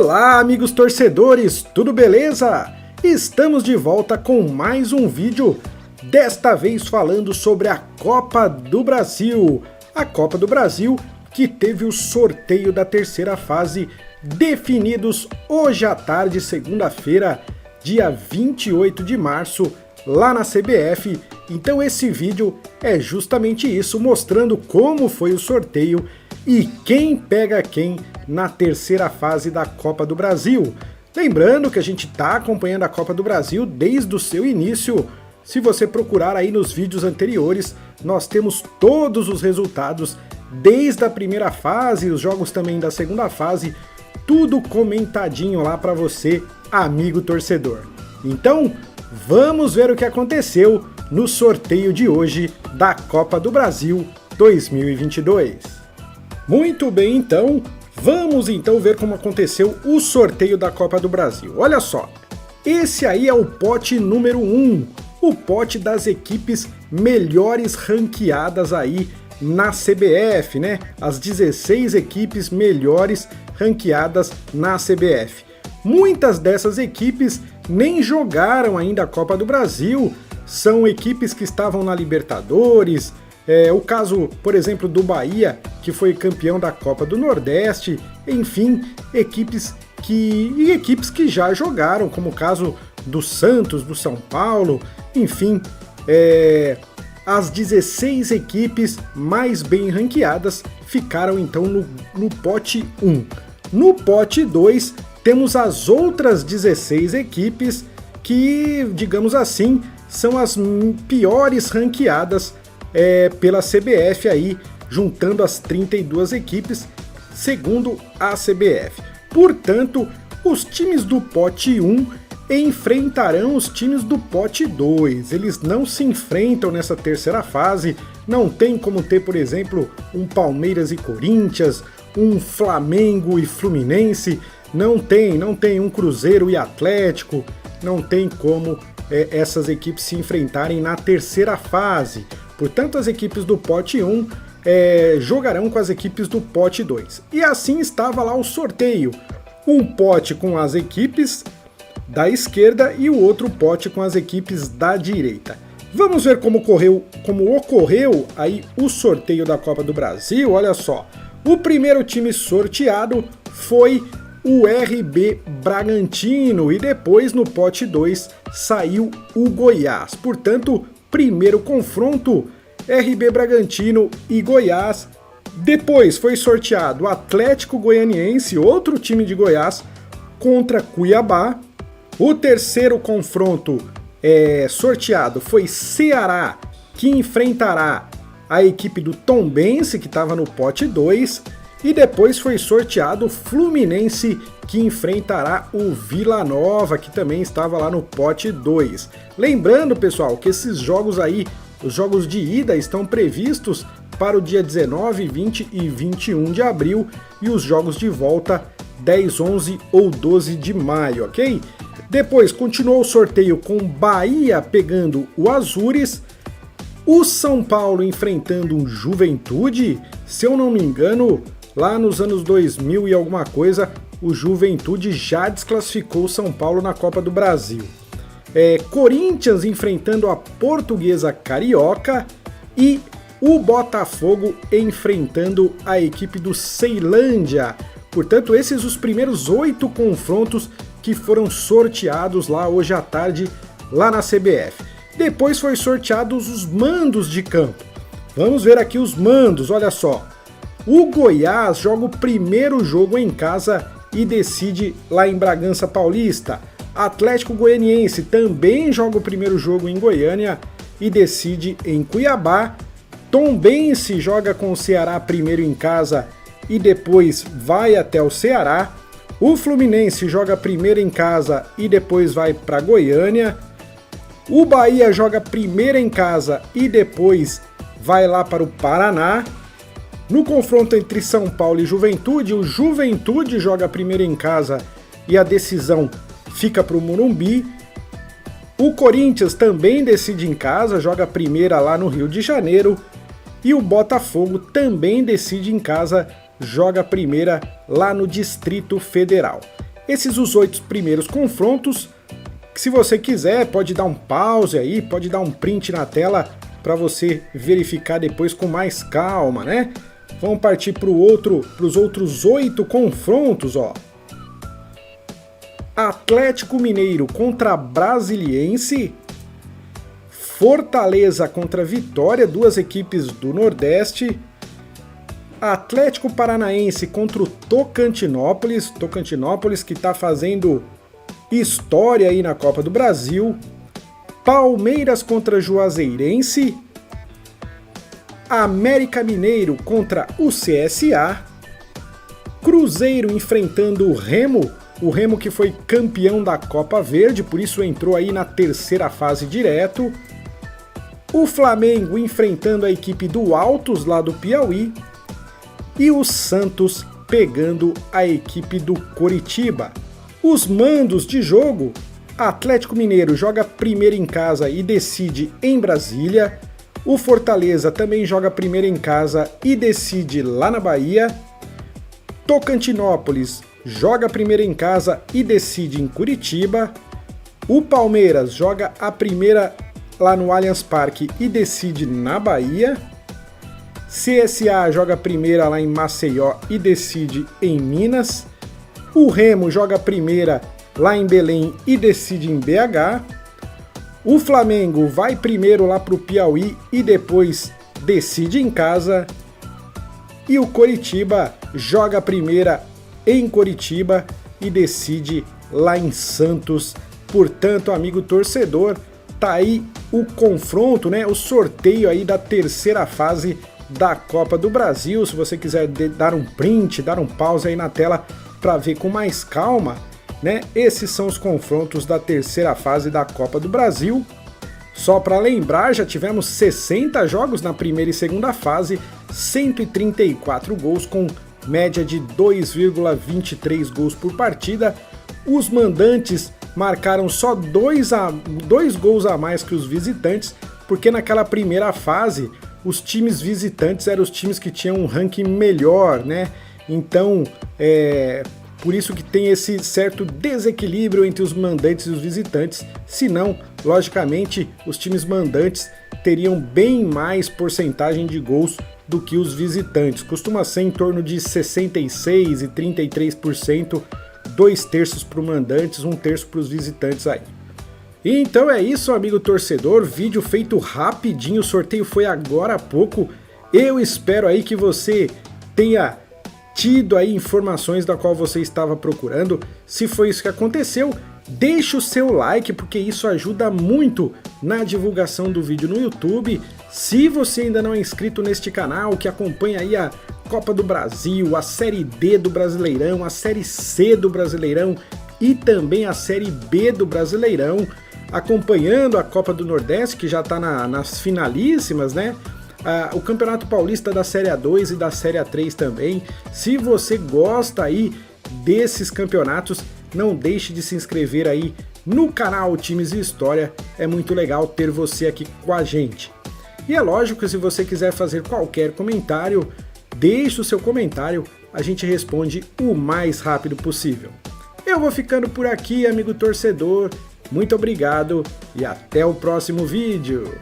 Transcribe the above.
Olá, amigos torcedores, tudo beleza? Estamos de volta com mais um vídeo, desta vez falando sobre a Copa do Brasil. A Copa do Brasil que teve o sorteio da terceira fase definidos hoje à tarde, segunda-feira, dia 28 de março, lá na CBF. Então esse vídeo é justamente isso, mostrando como foi o sorteio e quem pega quem na terceira fase da Copa do Brasil. Lembrando que a gente está acompanhando a Copa do Brasil desde o seu início. Se você procurar aí nos vídeos anteriores, nós temos todos os resultados desde a primeira fase, os jogos também da segunda fase, tudo comentadinho lá para você, amigo torcedor. Então, vamos ver o que aconteceu no sorteio de hoje da Copa do Brasil 2022. Muito bem, então, vamos então ver como aconteceu o sorteio da Copa do Brasil. Olha só, esse aí é o pote número 1, o pote das equipes melhores ranqueadas aí na CBF, né? As 16 equipes melhores ranqueadas na CBF. Muitas dessas equipes nem jogaram ainda a Copa do Brasil, são equipes que estavam na Libertadores, o caso, por exemplo, do Bahia, que foi campeão da Copa do Nordeste, enfim, equipes que já jogaram, como o caso do Santos, do São Paulo, enfim, as 16 equipes mais bem ranqueadas ficaram então no pote 1. No pote 2, temos as outras 16 equipes que, digamos assim, são as piores ranqueadas pela CBF aí, juntando as 32 equipes, segundo a CBF. Portanto, os times do pote 1 enfrentarão os times do pote 2. Eles não se enfrentam nessa terceira fase, não tem como ter, por exemplo, um Palmeiras e Corinthians, um Flamengo e Fluminense, não tem um Cruzeiro e Atlético, não tem como essas equipes se enfrentarem na terceira fase. Portanto, as equipes do pote 1 jogarão com as equipes do pote 2. E assim estava lá o sorteio. Um pote com as equipes da esquerda e o outro pote com as equipes da direita. Vamos ver como ocorreu aí o sorteio da Copa do Brasil. Olha só, o primeiro time sorteado foi o RB Bragantino e depois no pote 2 saiu o Goiás. Portanto, primeiro confronto, RB Bragantino e Goiás. Depois foi sorteado o Atlético Goianiense, outro time de Goiás, contra Cuiabá. O terceiro confronto sorteado foi Ceará, que enfrentará a equipe do Tombense, que estava no pote 2. E depois foi sorteado o Fluminense, que enfrentará o Vila Nova, que também estava lá no pote 2. Lembrando, pessoal, que esses jogos aí, os jogos de ida, estão previstos para o dia 19, 20 e 21 de abril e os jogos de volta 10, 11 ou 12 de maio, ok? Depois continuou o sorteio com Bahia pegando o Azures, o São Paulo enfrentando o Juventude. Se eu não me engano, lá nos anos 2000 e alguma coisa, o Juventude já desclassificou o São Paulo na Copa do Brasil. Corinthians enfrentando a Portuguesa Carioca e o Botafogo enfrentando a equipe do Ceilândia. Portanto, esses os primeiros 8 confrontos que foram sorteados lá hoje à tarde, lá na CBF. Depois foi sorteados os mandos de campo. Vamos ver aqui os mandos, olha só. O Goiás joga o primeiro jogo em casa e decide lá em Bragança Paulista. Atlético Goianiense também joga o primeiro jogo em Goiânia e decide em Cuiabá. Tombense joga com o Ceará primeiro em casa e depois vai até o Ceará. O Fluminense joga primeiro em casa e depois vai para Goiânia. O Bahia joga primeiro em casa e depois vai lá para o Paraná. No confronto entre São Paulo e Juventude, o Juventude joga primeiro em casa e a decisão fica para o Morumbi. O Corinthians também decide em casa, joga a primeira lá no Rio de Janeiro. E o Botafogo também decide em casa, joga a primeira lá no Distrito Federal. Esses os 8 primeiros confrontos, que se você quiser pode dar um pause aí, pode dar um print na tela para você verificar depois com mais calma, né? Vamos partir para os outros 8 confrontos, ó. Atlético Mineiro contra Brasiliense, Fortaleza contra Vitória, duas equipes do Nordeste, Atlético Paranaense contra o Tocantinópolis que está fazendo história aí na Copa do Brasil, Palmeiras contra Juazeirense, América Mineiro contra o CSA, Cruzeiro enfrentando o Remo que foi campeão da Copa Verde, por isso entrou aí na terceira fase direto, o Flamengo enfrentando a equipe do Altos lá do Piauí, e o Santos pegando a equipe do Coritiba. Os mandos de jogo: Atlético Mineiro joga primeiro em casa e decide em Brasília, o Fortaleza também joga primeiro em casa e decide lá na Bahia, Tocantinópolis joga primeiro em casa e decide em Curitiba, o Palmeiras joga a primeira lá no Allianz Parque e decide na Bahia, CSA joga a primeira lá em Maceió e decide em Minas, o Remo joga a primeira lá em Belém e decide em BH, o Flamengo vai primeiro lá para o Piauí e depois decide em casa, e o Coritiba joga a primeira em Coritiba e decide lá em Santos. Portanto, amigo torcedor, tá aí o confronto, né? O sorteio aí da terceira fase da Copa do Brasil. Se você quiser dar um print, dar um pause aí na tela para ver com mais calma, né? Esses são os confrontos da terceira fase da Copa do Brasil. Só para lembrar, já tivemos 60 jogos na primeira e segunda fase, 134 gols com média de 2,23 gols por partida. Os mandantes marcaram só 2 gols a mais que os visitantes, porque naquela primeira fase os times visitantes eram os times que tinham um ranking melhor, né? Então, por isso que tem esse certo desequilíbrio entre os mandantes e os visitantes, senão, logicamente, os times mandantes teriam bem mais porcentagem de gols do que os visitantes. Costuma ser em torno de 66% e 33%, 2/3 para os mandantes, 1/3 para os visitantes aí. Então é isso, amigo torcedor, vídeo feito rapidinho, o sorteio foi agora há pouco. Eu espero aí que você tenha tido aí informações da qual você estava procurando. Se foi isso que aconteceu, deixe o seu like, porque isso ajuda muito na divulgação do vídeo no YouTube. Se você ainda não é inscrito neste canal, que acompanha aí a Copa do Brasil, a Série D do Brasileirão, a Série C do Brasileirão e também a Série B do Brasileirão, acompanhando a Copa do Nordeste, que já está nas finalíssimas, né? O Campeonato Paulista da Série A2 e da Série A3 também. Se você gosta aí desses campeonatos, não deixe de se inscrever aí no canal Times e História, é muito legal ter você aqui com a gente. E é lógico que se você quiser fazer qualquer comentário, deixe o seu comentário, a gente responde o mais rápido possível. Eu vou ficando por aqui, amigo torcedor, muito obrigado e até o próximo vídeo.